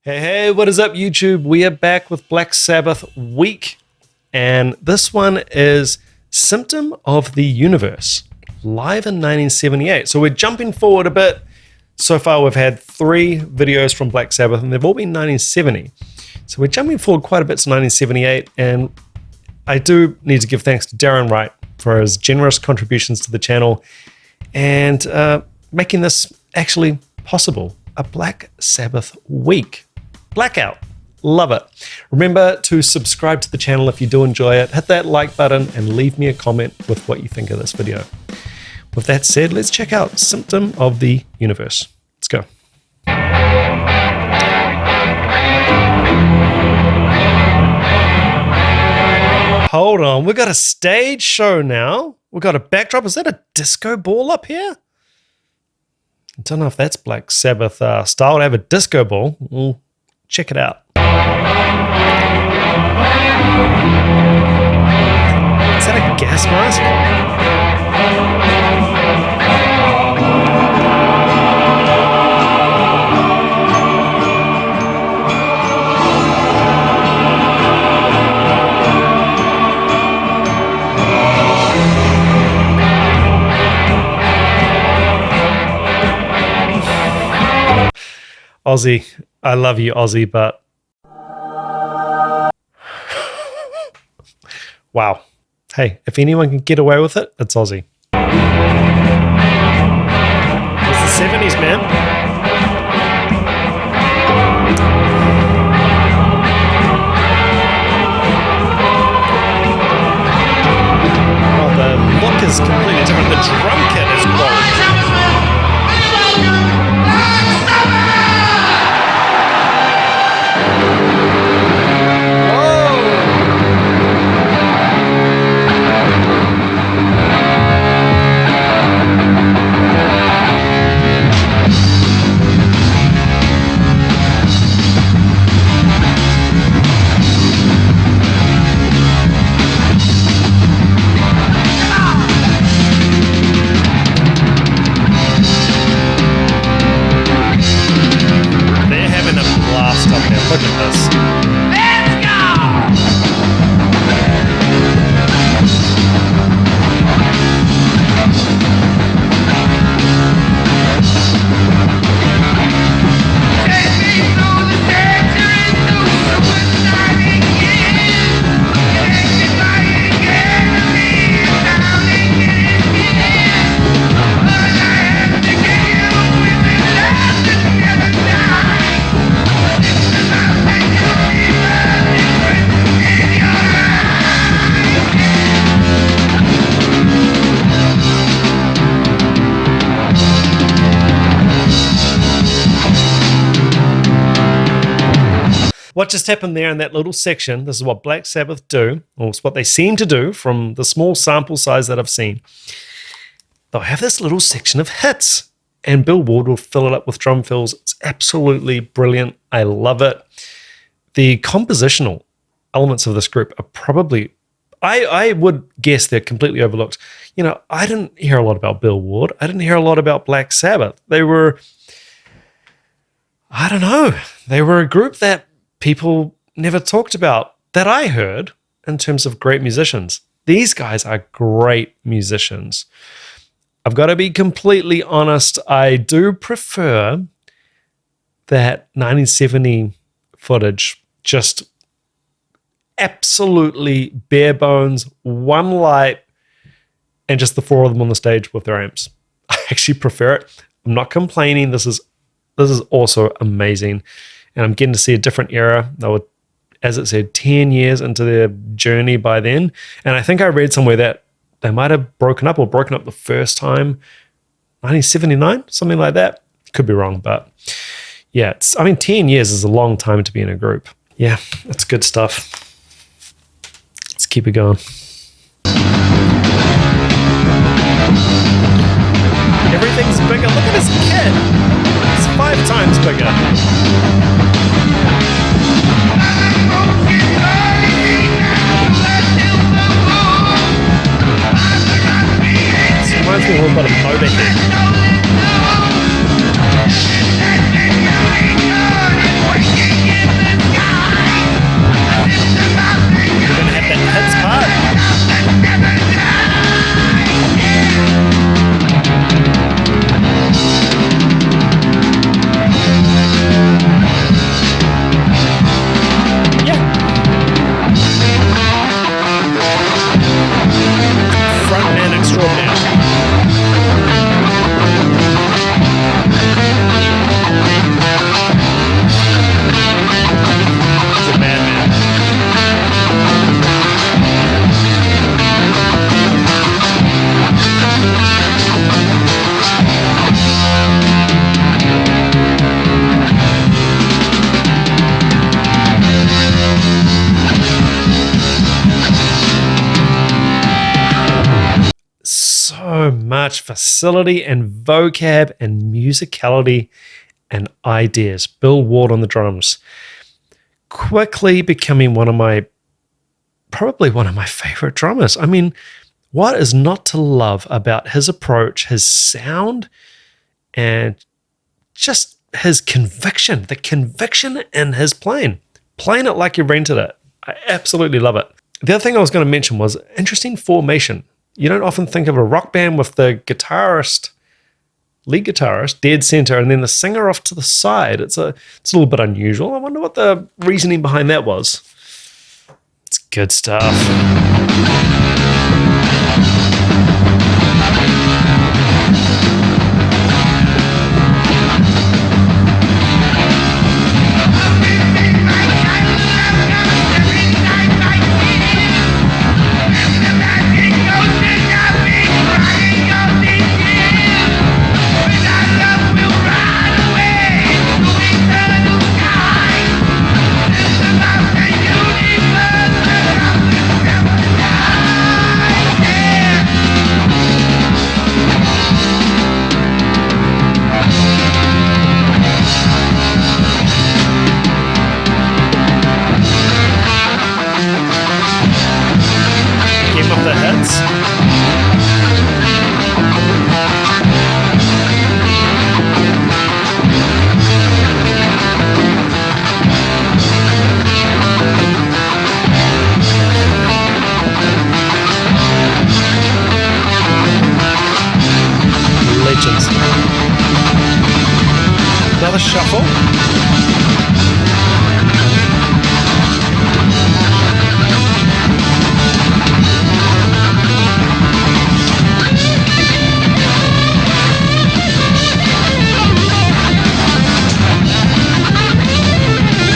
Hey, what is up, YouTube? We are back with Black Sabbath week, and this one is Symptom of the Universe, live in 1978. So we're jumping forward a bit. So far, we've had 3 videos from Black Sabbath, and they've all been 1970. So we're jumping forward quite a bit to 1978, and I do need to give thanks to Darren Wright for his generous contributions to the channel and making this actually possible. A Black Sabbath week. Blackout. Love it. Remember to subscribe to the channel if you do enjoy it. Hit that like button and leave me a comment with what you think of this video. With that said, let's check out Symptom of the Universe. Let's go. Hold on, we've got a stage show now. We've got a backdrop. Is that a disco ball up here? I don't know if that's Black Sabbath style to have a disco ball. We'll check it out. Is that a gas mask? Aussie, I love you, Aussie, but wow. Hey, if anyone can get away with it, it's Aussie. It's the 70s, man. Oh, the look is completely different. The drum kit is quality. Look at this. Let's go! Take me through the centuries, through the wood-shining years. Connected by enemy, drowning in tears. But I have to get you with the love that never dies. What just happened there in that little section, this is what Black Sabbath do, or it's what they seem to do from the small sample size that I've seen. They'll have this little section of hits, and Bill Ward will fill it up with drum fills. It's absolutely brilliant. I love it. The compositional elements of this group are probably, I would guess they're completely overlooked. You know, I didn't hear a lot about Bill Ward. I didn't hear a lot about Black Sabbath. They were, I don't know, they were a group that people never talked about that I heard in terms of great musicians. These guys are great musicians. I've got to be completely honest. I do prefer that 1970 footage, just absolutely bare bones, one light, and just the 4 of them on the stage with their amps. I actually prefer it. I'm not complaining. This is also amazing. And I'm getting to see a different era. They were, as it said, 10 years into their journey by then. And I think I read somewhere that they might have broken up the first time, 1979, something like that. Could be wrong, but yeah, 10 years is a long time to be in a group. Yeah, that's good stuff. Let's keep it going. Everything's bigger. Look at this kit. It's 5 times bigger. Reminds me a little bit of Motorhead. much facility and vocab and musicality and ideas. Bill Ward on the drums. Quickly becoming probably one of my favorite drummers. I mean, what is not to love about his approach, his sound, and just his conviction, the conviction in his playing it like you rented it. I absolutely love it. The other thing I was going to mention was interesting formation. You don't often think of a rock band with the lead guitarist, dead center, and then the singer off to the side. It's a little bit unusual. I wonder what the reasoning behind that was. It's good stuff. Another shuffle.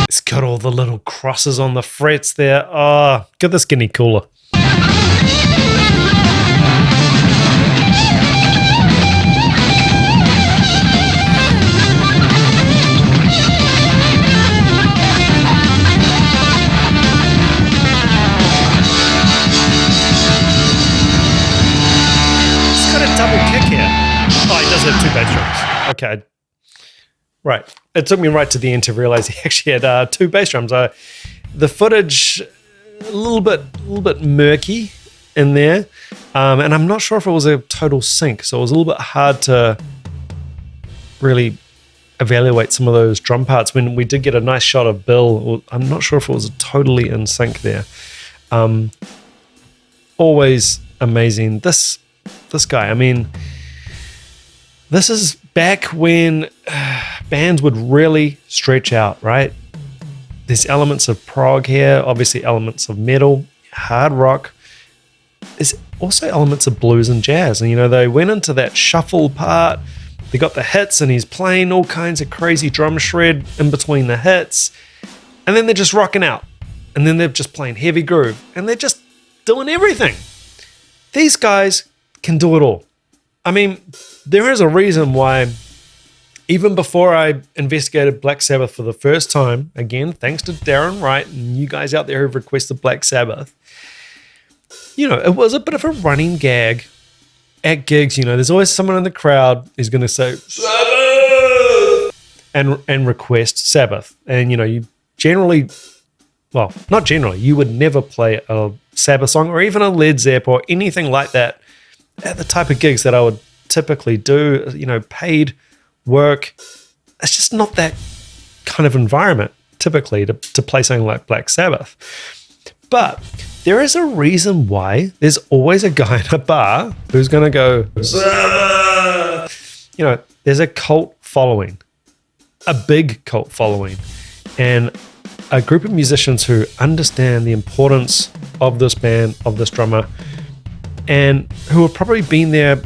It's got all the little crosses on the frets there. Oh, get this getting cooler. Two bass drums. Okay. Right. It took me right to the end to realize he actually had two bass drums. The footage a little bit murky in there, and I'm not sure if it was a total sync, so it was a little bit hard to really evaluate some of those drum parts. When we did get a nice shot of Bill, I'm not sure if it was totally in sync there. Always amazing. This guy, I mean, this is back when bands would really stretch out, right? There's elements of prog here, obviously elements of metal, hard rock. There's also elements of blues and jazz. And, they went into that shuffle part. They got the hits and he's playing all kinds of crazy drum shred in between the hits. And then they're just rocking out. And then they're just playing heavy groove. And they're just doing everything. These guys can do it all. I mean, there is a reason why, even before I investigated Black Sabbath for the first time, again, thanks to Darren Wright and you guys out there who've requested Black Sabbath, it was a bit of a running gag at gigs. There's always someone in the crowd who's going to say, Sabbath! And request Sabbath. And, you generally, well, not generally, you would never play a Sabbath song or even a Led Zepp or anything like that at the type of gigs that I would typically do, paid work. It's just not that kind of environment typically to play something like Black Sabbath. But there is a reason why there's always a guy in a bar who's going to go, Sabbath! There's a cult following, a big cult following, and a group of musicians who understand the importance of this band, of this drummer, and who have probably been there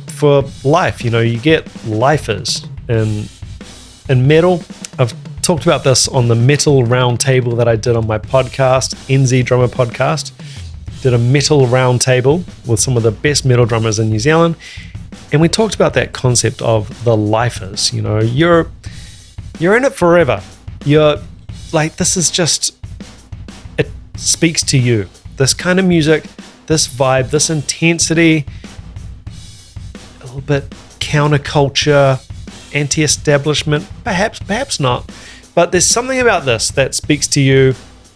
for life. You get lifers in metal. I've talked about this on the metal round table that I did on my podcast, NZ Drummer Podcast. Did a metal round table with some of the best metal drummers in New Zealand. And we talked about that concept of the lifers. You're in it forever. You're like, this is just, it speaks to you. This kind of music, this vibe, this intensity, little bit counterculture, anti-establishment, perhaps not. But there's something about this that speaks to you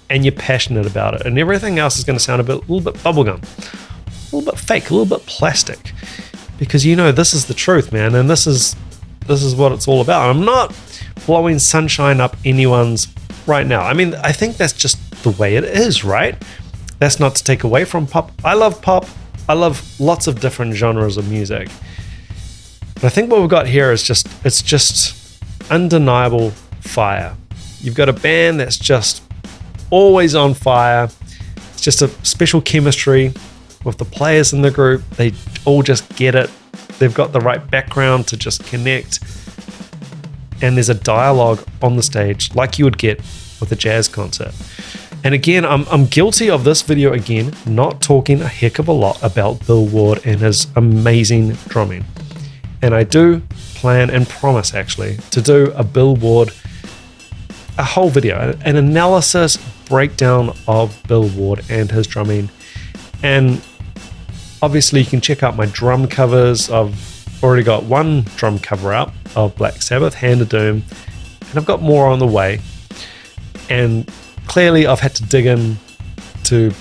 and you're passionate about it. And everything else is going to sound a little bit bubblegum, a little bit fake, a little bit plastic. Because this is the truth, man. And this is what it's all about. I'm not blowing sunshine up anyone's right now. I mean, I think that's just the way it is, right? That's not to take away from pop. I love pop. I love lots of different genres of music. But I think what we've got here is it's just undeniable fire. You've got a band that's just always on fire. It's just a special chemistry with the players in the group. They all just get it. They've got the right background to just connect. And there's a dialogue on the stage like you would get with a jazz concert. And again, I'm guilty of this video again, not talking a heck of a lot about Bill Ward and his amazing drumming. And I do plan and promise actually to do a Bill Ward, a whole video, an analysis breakdown of Bill Ward and his drumming. And obviously you can check out my drum covers. I've already got one drum cover out of Black Sabbath, Hand of Doom, and I've got more on the way. And clearly I've had to dig in to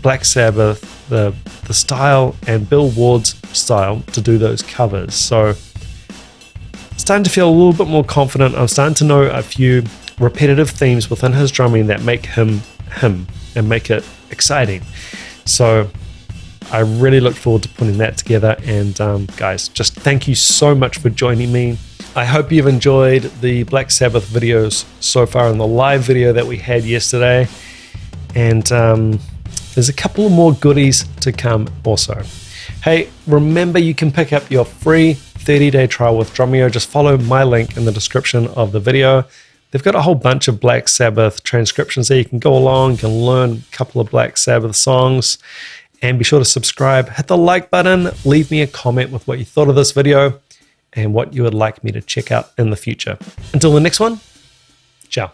Black Sabbath, the style, and Bill Ward's style to do those covers. So I'm starting to feel a little bit more confident. I'm starting to know a few repetitive themes within his drumming that make him him and make it exciting. So I really look forward to putting that together. And guys, just thank you so much for joining me. I hope you've enjoyed the Black Sabbath videos so far in the live video that we had yesterday. And there's a couple more goodies to come also. Hey, remember you can pick up your free 30-day trial with Drumeo. Just follow my link in the description of the video. They've got a whole bunch of Black Sabbath transcriptions there. You can go along, you can learn a couple of Black Sabbath songs. And be sure to subscribe, hit the like button, leave me a comment with what you thought of this video and what you would like me to check out in the future. Until the next one, ciao.